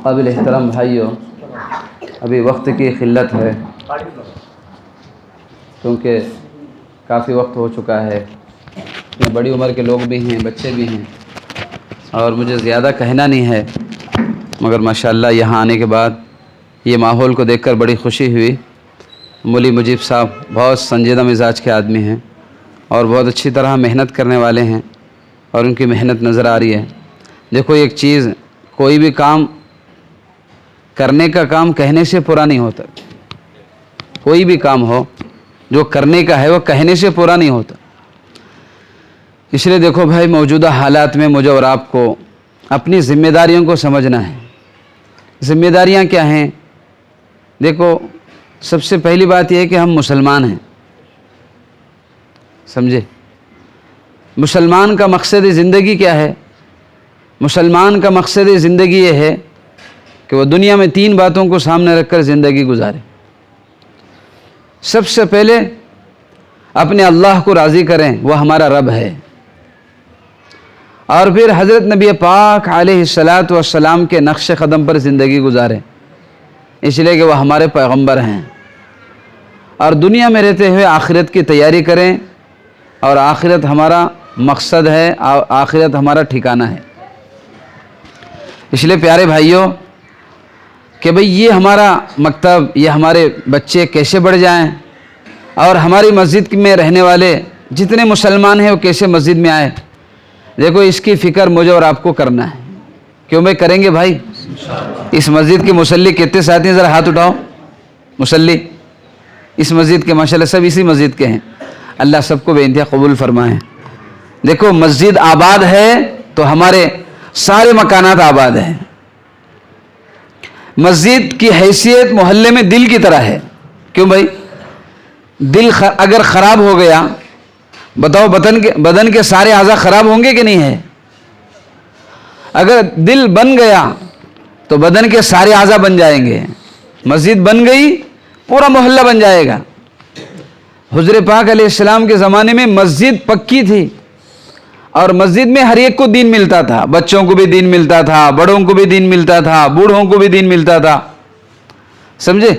قابل احترام بھائیوں، ابھی وقت کی قلت ہے کیونکہ کافی وقت ہو چکا ہے، بڑی عمر کے لوگ بھی ہیں، بچے بھی ہیں، اور مجھے زیادہ کہنا نہیں ہے، مگر ماشاءاللہ یہاں آنے کے بعد یہ ماحول کو دیکھ کر بڑی خوشی ہوئی۔ مولی مجیب صاحب بہت سنجیدہ مزاج کے آدمی ہیں اور بہت اچھی طرح محنت کرنے والے ہیں، اور ان کی محنت نظر آ رہی ہے۔ دیکھو ایک چیز، کوئی بھی کام کرنے کا کام کہنے سے پورا نہیں ہوتا، کوئی بھی کام ہو جو کرنے کا ہے وہ کہنے سے پورا نہیں ہوتا۔ اس لیے دیکھو بھائی، موجودہ حالات میں مجھے اور آپ کو اپنی ذمہ داریوں کو سمجھنا ہے۔ ذمہ داریاں کیا ہیں؟ دیکھو سب سے پہلی بات یہ ہے کہ ہم مسلمان ہیں، سمجھے؟ مسلمان کا مقصد زندگی کیا ہے؟ مسلمان کا مقصد زندگی یہ ہے کہ وہ دنیا میں 3 باتوں کو سامنے رکھ کر زندگی گزارے۔ سب سے پہلے اپنے اللہ کو راضی کریں، وہ ہمارا رب ہے، اور پھر حضرت نبی پاک علیہ السلام کے نقش قدم پر زندگی گزاریں، اس لیے کہ وہ ہمارے پیغمبر ہیں، اور دنیا میں رہتے ہوئے آخرت کی تیاری کریں، اور آخرت ہمارا مقصد ہے، آخرت ہمارا ٹھکانہ ہے۔ اس لیے پیارے بھائیوں کہ بھئی یہ ہمارا مکتب، یہ ہمارے بچے کیسے بڑھ جائیں، اور ہماری مسجد میں رہنے والے جتنے مسلمان ہیں وہ کیسے مسجد میں آئے، دیکھو اس کی فکر مجھے اور آپ کو کرنا ہے۔ کیوں میں کریں گے بھائی؟ اس مسجد کے مصلی کتنے ساتھی ہیں؟ ذرا ہاتھ اٹھاؤ۔ مصلی اس مسجد کے ماشاءاللہ سب اسی مسجد کے ہیں، اللہ سب کو بے انتہا قبول فرمائے۔ دیکھو مسجد آباد ہے تو ہمارے سارے مکانات آباد ہیں۔ مسجد کی حیثیت محلے میں دل کی طرح ہے۔ کیوں بھائی؟ دل اگر خراب ہو گیا، بتاؤ بدن کے سارے اعضاء خراب ہوں گے کہ نہیں ہے؟ اگر دل بن گیا تو بدن کے سارے اعضاء بن جائیں گے۔ مسجد بن گئی، پورا محلہ بن جائے گا۔ حضور پاک علیہ السلام کے زمانے میں مسجد پکی تھی، اور مسجد میں ہر ایک کو دین ملتا تھا، بچوں کو بھی دین ملتا تھا، بڑوں کو بھی دین ملتا تھا، بوڑھوں کو بھی دین ملتا تھا، سمجھے؟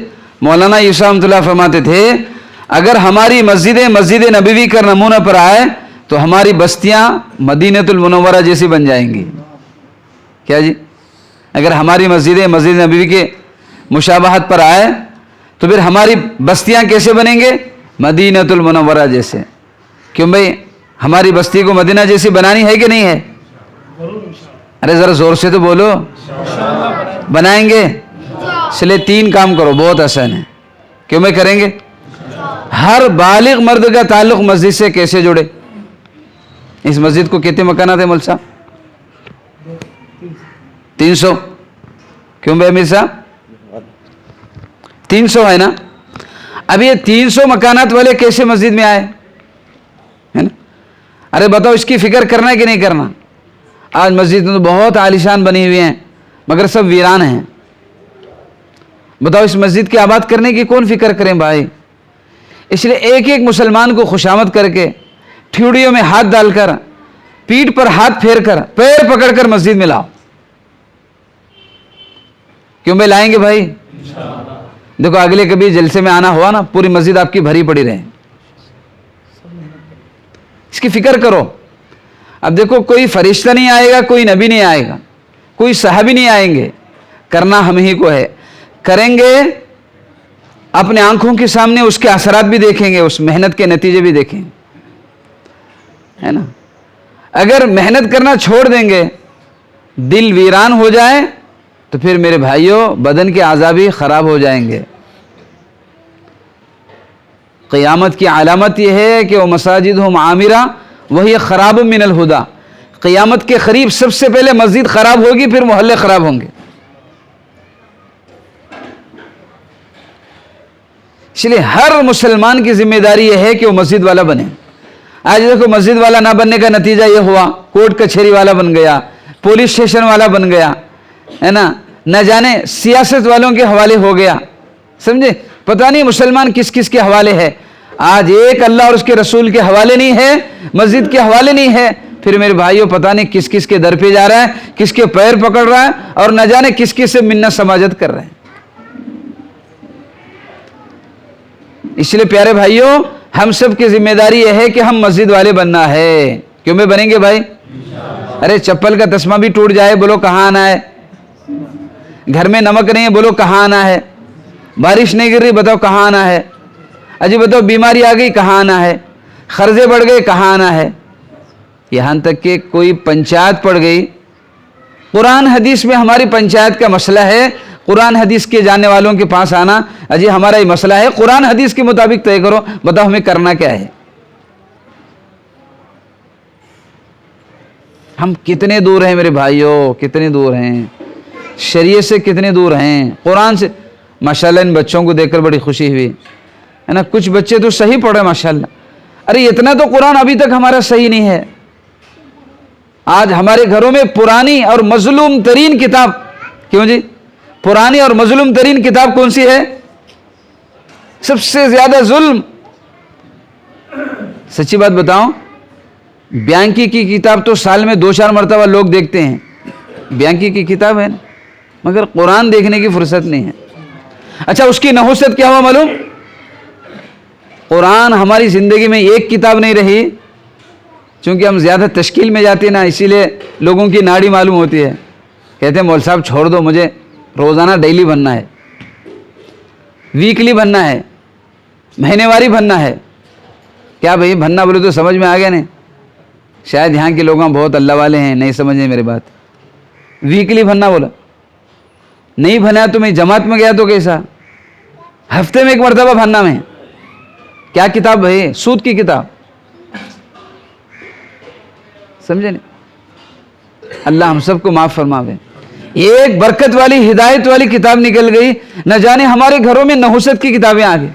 مولانا یوسف رحمۃ اللہ فرماتے تھے اگر ہماری مسجد نبوی کا نمونہ پر آئے تو ہماری بستیاں مدینۃ المنورہ جیسی بن جائیں گی۔ کیا جی؟ اگر ہماری مسجد نبوی کے مشابہت پر آئے تو پھر ہماری بستیاں کیسے بنیں گے؟ مدینۃ المنورہ جیسے۔ کیوں بھئی ہماری بستی کو مدینہ جیسی بنانی ہے کہ نہیں ہے؟ ارے ذرا زور سے تو بولو۔ بنائیں گے؟ اس لیے 3 کام کرو، بہت آسان ہے۔ کیوں میں کریں گے؟ ہر بالغ مرد کا تعلق مسجد سے کیسے جڑے؟ اس مسجد کو کتنے مکانات ہیں مول صاحب؟ 300۔ کیوں بھائی امیر صاحب؟ 300 ہے نا؟ اب یہ 300 مکانات والے کیسے مسجد میں آئے؟ ہے نا؟ ارے بتاؤ، اس کی فکر کرنا ہے کہ نہیں کرنا؟ آج مسجد تو بہت عالیشان بنی ہوئی ہیں مگر سب ویران ہیں۔ بتاؤ اس مسجد کی آباد کرنے کی کون فکر کریں بھائی؟ اس لیے ایک ایک مسلمان کو خوشامد کر کے، ٹھیوڑیوں میں ہاتھ ڈال کر، پیٹھ پر ہاتھ پھیر کر، پیر پکڑ کر مسجد میں لاؤ۔ کیوں میں لائیں گے بھائی؟ دیکھو اگلے کبھی جلسے میں آنا ہوا نا، پوری مسجد آپ کی بھری پڑی رہے، اس کی فکر کرو۔ اب دیکھو کوئی فرشتہ نہیں آئے گا، کوئی نبی نہیں آئے گا، کوئی صحابی نہیں آئیں گے، کرنا ہم ہی کو ہے۔ کریں گے، اپنے آنکھوں کے سامنے اس کے اثرات بھی دیکھیں گے، اس محنت کے نتیجے بھی دیکھیں گے، ہے نا؟ اگر محنت کرنا چھوڑ دیں گے، دل ویران ہو جائے تو پھر میرے بھائیوں بدن کے اعضاء بھی خراب ہو جائیں گے۔ قیامت کی علامت یہ ہے کہ وہ مساجدہم عامرہ وہی خراب من الہدی۔ قیامت کے قریب سب سے پہلے مسجد خراب ہوگی، پھر محلے خراب ہوں گے۔ اس لیے ہر مسلمان کی ذمہ داری یہ ہے کہ وہ مسجد والا بنے۔ آج دیکھو مسجد والا نہ بننے کا نتیجہ یہ ہوا، کورٹ کچہری والا بن گیا، پولیس اسٹیشن والا بن گیا، ہے نا؟ نہ جانے سیاست والوں کے حوالے ہو گیا، سمجھے؟ پتہ نہیں مسلمان کس کس کے حوالے ہے۔ آج ایک اللہ اور اس کے رسول کے حوالے نہیں ہے، مسجد کے حوالے نہیں ہے، پھر میرے بھائیوں پتہ نہیں کس کس کے در پہ جا رہا ہے, کس کے پیر پکڑ رہا ہے, اور نہ جانے کس کس سے منت سماجت کر رہے ہیں. اس لیے پیارے بھائیوں, ہم سب کی ذمہ داری یہ ہے کہ ہم مسجد والے بننا ہے. کیوں میں بنیں گے بھائی؟ ارے چپل کا تسمہ بھی ٹوٹ جائے, بولو کہاں آنا ہے؟ گھر میں نمک نہیں ہے, بولو کہاں آنا ہے؟ بارش نہیں گر رہی, بتاؤ کہاں آنا ہے؟ اجی بتاؤ بیماری آ گئی, کہاں آنا ہے؟ قرضے بڑھ گئے, کہاں آنا ہے؟ یہاں تک کہ کوئی پنچایت پڑ گئی, قرآن حدیث میں ہماری پنچایت کا مسئلہ ہے, قرآن حدیث کے جاننے والوں کے پاس آنا, اجی ہمارا یہ مسئلہ ہے, قرآن حدیث کے مطابق طے کرو, بتاؤ ہمیں کرنا کیا ہے؟ ہم کتنے دور ہیں میرے بھائیوں, کتنے دور ہیں شریعت سے, کتنے دور ہیں قرآن سے. ماشاءاللہ ان بچوں کو دیکھ کر بڑی خوشی ہوئی ہے نا, کچھ بچے تو صحیح پڑھے ماشاءاللہ. ارے اتنا تو قرآن ابھی تک ہمارا صحیح نہیں ہے. آج ہمارے گھروں میں پرانی اور مظلوم ترین کتاب, کیوں جی پرانی اور مظلوم ترین کتاب کون سی ہے؟ سب سے زیادہ ظلم, سچی بات بتاؤں, بیانکی کی کتاب تو سال میں 2-4 مرتبہ لوگ دیکھتے ہیں, بیانکی کی کتاب ہے, مگر قرآن دیکھنے کی فرصت نہیں ہے. اچھا اس کی نحوست کیا ہوا معلوم؟ قرآن ہماری زندگی میں ایک کتاب نہیں رہی, چونکہ ہم زیادہ تشکیل میں جاتے ہیں نا, اسی لیے لوگوں کی ناڑی معلوم ہوتی ہے. کہتے ہیں مول صاحب چھوڑ دو, مجھے روزانہ ڈیلی بننا ہے, ویکلی بننا ہے, مہینے واری بننا ہے. کیا بھئی بننا بولے تو سمجھ میں آ گیا نہیں؟ شاید یہاں کے لوگوں بہت اللہ والے ہیں, نہیں سمجھے میری بات. ویکلی بننا بولا, نہیں بنا تو میں جماعت میں گیا تو کیسا, ہفتے میں 1 مرتبہ بننا. میں کیا کتاب بھائی؟ سود کی کتاب, سمجھے نہیں؟ اللہ ہم سب کو معاف فرماوے. ایک برکت والی ہدایت والی کتاب نکل گئی, نہ جانے ہمارے گھروں میں نحوست کی کتابیں آ گئی.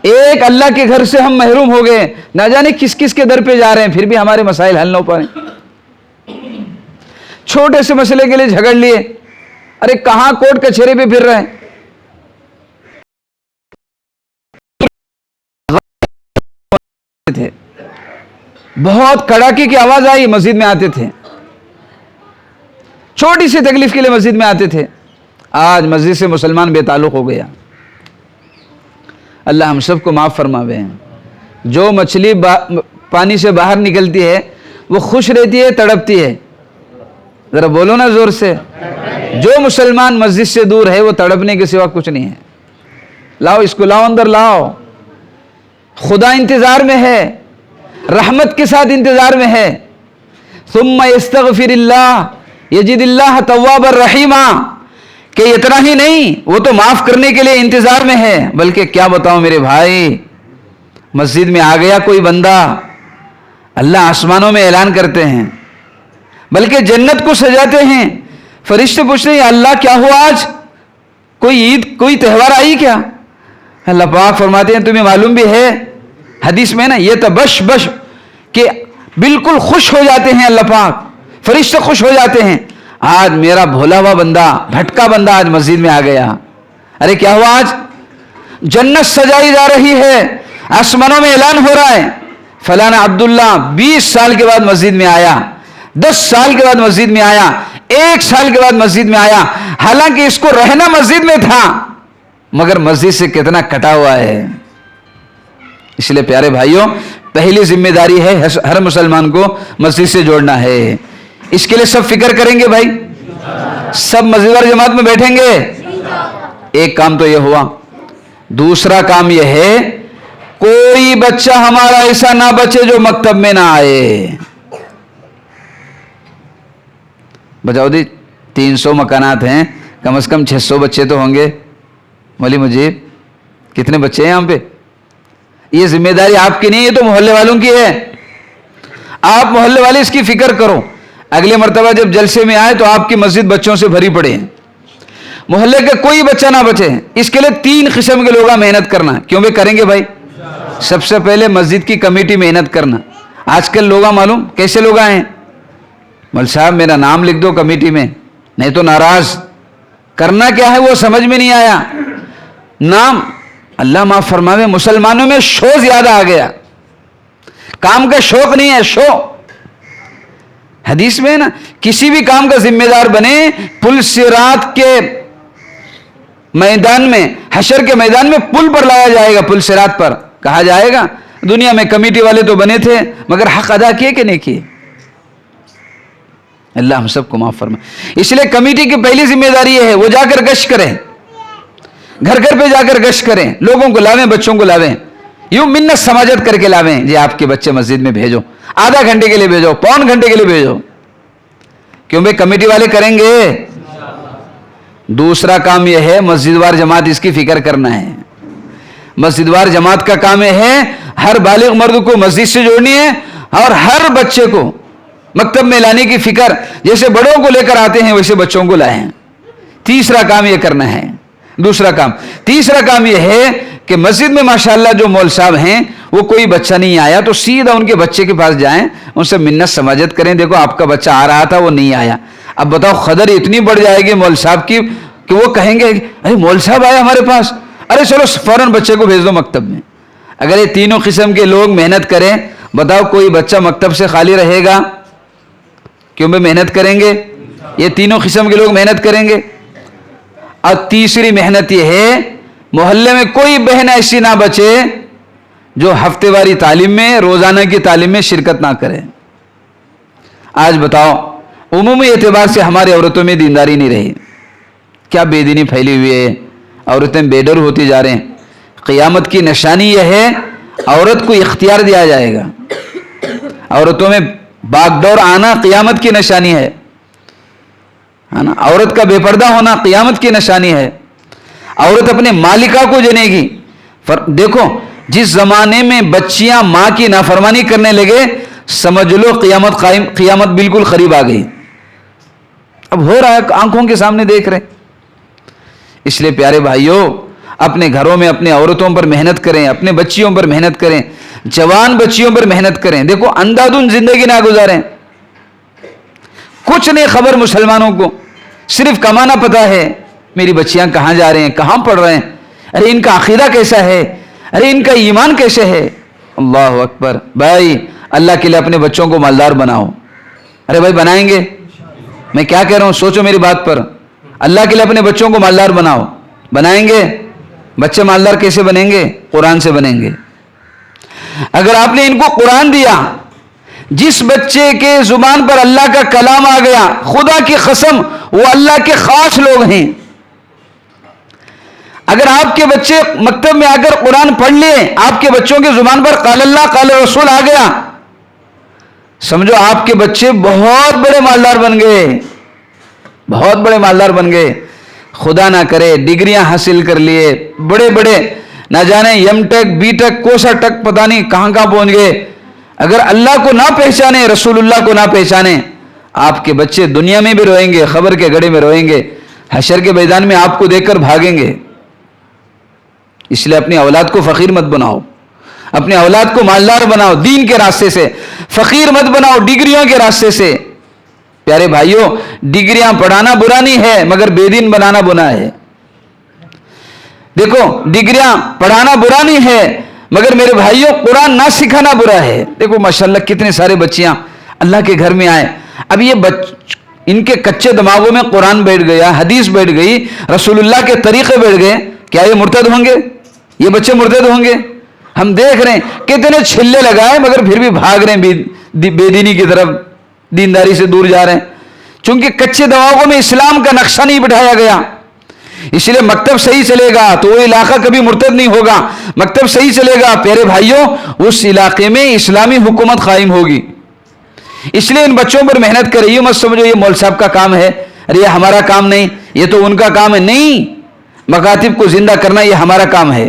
ایک اللہ کے گھر سے ہم محروم ہو گئے, نہ جانے کس کس کے در پہ جا رہے ہیں, پھر بھی ہمارے مسائل حل نہ ہو پا رہے. چھوٹے سے مسئلے کے لیے جھگڑ لیے, ارے کہاں کورٹ کچہری پہ پھر رہے ہیں. تھے بہت کڑاکے کی آواز آئی, مسجد میں آتے تھے, چھوٹی سی تکلیف کے لیے مسجد میں آتے تھے. آج مسجد سے مسلمان بے تعلق ہو گیا. اللہ ہم سب کو معاف فرماوے. جو مچھلی پانی سے باہر نکلتی ہے وہ خوش رہتی ہے, تڑپتی ہے؟ ذرا بولو نا زور سے. جو مسلمان مسجد سے دور ہے وہ تڑپنے کے سوا کچھ نہیں ہے. لاؤ اس کو, لاؤ اندر لاؤ. خدا انتظار میں ہے, رحمت کے ساتھ انتظار میں ہے. ثم یستغفر اللہ یجد اللہ توابا رحیما, کہ اتنا ہی نہیں, وہ تو معاف کرنے کے لیے انتظار میں ہے. بلکہ کیا بتاؤں میرے بھائی, مسجد میں آ گیا کوئی بندہ, اللہ آسمانوں میں اعلان کرتے ہیں, بلکہ جنت کو سجاتے ہیں. فرشتے پوچھتے ہیں اللہ کیا ہوا, آج کوئی عید کوئی تہوار آئی کیا؟ اللہ پاک فرماتے ہیں تمہیں معلوم بھی ہے حدیث میں نا, یہ تبش بش, کہ بالکل خوش ہو جاتے ہیں اللہ پاک, فرشتے خوش ہو جاتے ہیں. آج میرا بھولا ہوا بندہ, بھٹکا بندہ آج مسجد میں آ گیا. ارے کیا ہوا, آج جنت سجائی جا رہی ہے, آسمانوں میں اعلان ہو رہا ہے. فلانا عبداللہ 20 سال کے بعد مسجد میں آیا, 10 سال کے بعد مسجد میں آیا, 1 سال کے بعد مسجد میں آیا. حالانکہ اس کو رہنا مسجد میں تھا, مگر مسجد سے کتنا کٹا ہوا ہے. اس لیے پیارے بھائیوں, پہلی ذمہ داری ہے ہر مسلمان کو مسجد سے جوڑنا ہے. اس کے لیے سب فکر کریں گے بھائی, سب مسجد اور جماعت میں بیٹھیں گے. ایک کام تو یہ ہوا. دوسرا کام یہ ہے, کوئی بچہ ہمارا ایسا نہ بچے جو مکتب میں نہ آئے. بتاؤ دی 300 مکانات ہیں, کم از کم 600 بچے تو ہوں گے. مولی مجیب کتنے بچے ہیں یہاں پہ؟ یہ ذمہ داری آپ کی نہیں, یہ تو محلے والوں کی ہے. آپ محلے والے اس کی فکر کرو. اگلے مرتبہ جب جلسے میں آئے تو آپ کی مسجد بچوں سے بھری پڑے ہیں, محلے کا کوئی بچہ نہ بچے. اس کے لیے 3 قسم کے لوگ محنت کرنا. کیوں بھی کریں گے بھائی؟ سب سے پہلے مسجد کی کمیٹی محنت کرنا. آج کل لوگ معلوم کیسے لوگ آئے ہیں, مول صاحب میرا نام لکھ دو کمیٹی میں, نہیں تو ناراض. کرنا کیا ہے وہ سمجھ میں نہیں آیا. نام, اللہ معاف فرماوے, مسلمانوں میں شو زیادہ آ گیا. کام کا شوق نہیں ہے, شو. حدیث میں ہے نا, کسی بھی کام کا ذمہ دار بنے, پل صراط کے میدان میں, حشر کے میدان میں پل پر لایا جائے گا, پل صراط پر کہا جائے گا دنیا میں کمیٹی والے تو بنے تھے مگر حق ادا کیے کہ نہیں کیے. اللہ ہم سب کو معاف فرمائے. اس لیے کمیٹی کی پہلی ذمہ داری یہ ہے وہ جا کر گشت کریں, گھر گھر پہ جا کر گشت کریں, لوگوں کو لاویں, بچوں کو لاویں, یوں منت سماجت کر کے لاویں. جی آپ کے بچے مسجد میں بھیجو, آدھا گھنٹے کے لیے بھیجو, پون گھنٹے کے لیے بھیجو. کیوں بھائی کمیٹی والے کریں گے. دوسرا کام یہ ہے مسجد وار جماعت, اس کی فکر کرنا ہے. مسجد وار جماعت کا کام یہ ہے ہر بالغ مرد کو مسجد سے جوڑنی ہے اور ہر بچے کو مکتب میں لانے کی فکر, جیسے بڑوں کو لے کر آتے ہیں ویسے بچوں کو لائیں. تیسرا کام یہ کرنا ہے. تیسرا کام یہ ہے کہ مسجد میں ماشاءاللہ جو مول صاحب ہیں وہ کوئی بچہ نہیں آیا تو سیدھا ان کے بچے کے پاس جائیں, ان سے منت سماجت کریں, دیکھو آپ کا بچہ آ رہا تھا وہ نہیں آیا. اب بتاؤ قدر اتنی بڑھ جائے گی مول صاحب کی کہ وہ کہیں گے ارے مول صاحب آئے ہمارے پاس, ارے چلو فوراً بچے کو بھیج دو مکتب میں. اگر یہ تینوں قسم کے لوگ محنت کریں, بتاؤ کوئی بچہ مکتب سے خالی رہے گا؟ کیوں میں محنت کریں گے, یہ تینوں قسم کے لوگ محنت کریں گے. اور تیسری محنت یہ ہے محلے میں کوئی بہن ایسی نہ بچے جو ہفتے واری تعلیم میں, روزانہ کی تعلیم میں شرکت نہ کرے. آج بتاؤ عمومی اعتبار سے ہماری عورتوں میں دینداری نہیں رہی, کیا بے دینی پھیلی ہوئی ہے, عورتیں بے ڈر ہوتی جا رہے ہیں. قیامت کی نشانی یہ ہے عورت کو اختیار دیا جائے گا, عورتوں میں باغ دور آنا قیامت کی نشانی ہے نا. عورت کا بے پردہ ہونا قیامت کی نشانی ہے. عورت اپنے مالکہ کو جنے گی. دیکھو جس زمانے میں بچیاں ماں کی نافرمانی کرنے لگے سمجھ لو قیامت بالکل قریب آ گئی. اب ہو رہا ہے, آنکھوں کے سامنے دیکھ رہے. اس لیے پیارے بھائیوں اپنے گھروں میں اپنے عورتوں پر محنت کریں, اپنے بچیوں پر محنت کریں, جوان بچیوں پر محنت کریں. دیکھو اندھادھند زندگی نہ گزاریں. کچھ نہیں خبر مسلمانوں کو, صرف کمانا پتا ہے. میری بچیاں کہاں جا رہے ہیں, کہاں پڑھ رہے ہیں, ارے ان کا عقیدہ کیسا ہے, ارے ان کا ایمان کیسے ہے. اللہ اکبر. بھائی اللہ کے لیے اپنے بچوں کو مالدار بناؤ. ارے بھائی بنائیں گے, میں کیا کہہ رہا ہوں سوچو میری بات پر. اللہ کے لیے اپنے بچوں کو مالدار بناؤ. بنائیں گے. بچے مالدار کیسے بنیں گے؟ قرآن سے بنیں گے. اگر آپ نے ان کو قرآن دیا, جس بچے کے زبان پر اللہ کا کلام آ گیا, خدا کی قسم وہ اللہ کے خاص لوگ ہیں. اگر آپ کے بچے مکتب میں آ کر قرآن پڑھ لیں, آپ کے بچوں کے زبان پر قال اللہ قال رسول آ گیا, سمجھو آپ کے بچے بہت بڑے مالدار بن گئے, بہت بڑے مالدار بن گئے. خدا نہ کرے ڈگریاں حاصل کر لیے, بڑے بڑے نہ جانے ایم ٹیک بی ٹیک کوسا ٹک پتہ نہیں کہاں کہاں پہنچ گئے. اگر اللہ کو نہ پہچانے, رسول اللہ کو نہ پہچانے, آپ کے بچے دنیا میں بھی روئیں گے, خبر کے گڑھے میں روئیں گے, حشر کے میدان میں آپ کو دیکھ کر بھاگیں گے. اس لیے اپنی اولاد کو فقیر مت بناؤ, اپنے اولاد کو مالدار بناؤ دین کے راستے سے. فقیر مت بناؤ ڈگریوں کے راستے سے. پیارے بھائیوں ڈگریاں پڑھانا برا نہیں ہے مگر بے دین بنانا گناہ ہے. دیکھو ڈگریاں پڑھانا برا نہیں ہے مگر میرے بھائیوں قرآن نہ سکھانا برا ہے. دیکھو ماشاءاللہ کتنے سارے بچیاں اللہ کے گھر میں آئے. اب یہ ان کے کچے دماغوں میں قرآن بیٹھ گیا, حدیث بیٹھ گئی, رسول اللہ کے طریقے بیٹھ گئے. کیا یہ مرتد ہوں گے؟ یہ بچے مرتد ہوں گے؟ ہم دیکھ رہے ہیں کتنے چھلے لگائے مگر پھر بھی بھاگ رہے ہیں بے دینی کی طرف, دینداری سے دور جا رہے ہیں. چونکہ کچے دماغوں میں اسلام کا نقشہ نہیں بٹھایا گیا. اس لیے مکتب صحیح چلے گا تو وہ علاقہ کبھی مرتد نہیں ہوگا. مکتب صحیح چلے گا پیارے بھائیوں اس علاقے میں اسلامی حکومت قائم ہوگی. اس لیے ان بچوں پر محنت کریں. یہ مت سمجھو یہ مول صاحب کا کام ہے, ارے یہ ہمارا کام نہیں, یہ تو ان کا کام ہے. نہیں, مکاتب کو زندہ کرنا یہ ہمارا کام ہے,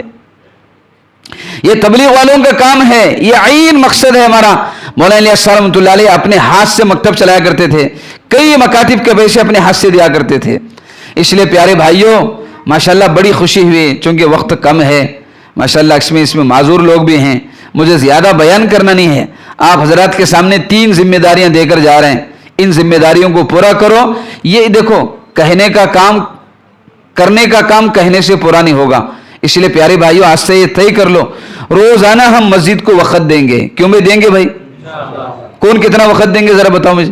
یہ تبلیغ والوں کا کام ہے, یہ عین مقصد ہے ہمارا. مولانا الیاس رحمۃ اللہ علیہ اپنے ہاتھ سے مکتب چلایا کرتے تھے, کئی مکاتب کے پیسے اپنے ہاتھ سے دیا کرتے تھے. اس لیے پیارے بھائیوں ماشاءاللہ بڑی خوشی ہوئی, چونکہ وقت کم ہے ماشاءاللہ, اس میں معذور لوگ بھی ہیں, مجھے زیادہ بیان کرنا نہیں ہے. آپ حضرات کے سامنے 3 ذمہ داریاں دے کر جا رہے ہیں, ان ذمہ داریوں کو پورا کرو. یہ دیکھو کہنے کا کام کرنے کا کام کہنے سے پورا نہیں ہوگا. اس لیے پیارے بھائیوں آج سے یہ طے کر لو روزانہ ہم مسجد کو وقت دیں گے. کیوں میں دیں گے بھائی؟ کون کتنا وقت دیں گے ذرا بتاؤ مجھے.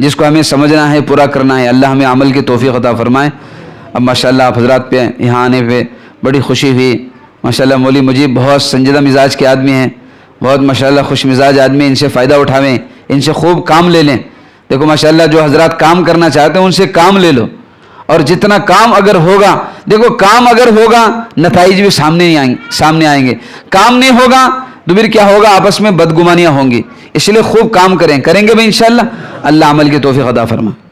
جس کو ہمیں سمجھنا ہے، پورا کرنا ہے. اللہ ہمیں عمل کی توفیق عطا فرمائے. اب ماشاءاللہ آپ حضرات پہ یہاں آنے پہ بڑی خوشی ہوئی. ماشاءاللہ مولوی مجیب بہت سنجیدہ مزاج کے آدمی ہیں، بہت ماشاءاللہ خوش مزاج آدمی. ان سے فائدہ اٹھاویں، ان سے خوب کام لے لیں. دیکھو ماشاءاللہ جو حضرات کام کرنا چاہتے ہیں ان سے کام لے لو، اور جتنا کام اگر ہوگا، دیکھو کام اگر ہوگا نتائج بھی سامنے آئیں گے. کام نہیں ہوگا تو پھر کیا ہوگا؟ آپس میں بدگمانیاں ہوں گی. اس لیے خوب کام کریں گے بھائی انشاءاللہ. اللہ عمل کی توفیق عطا فرمائے.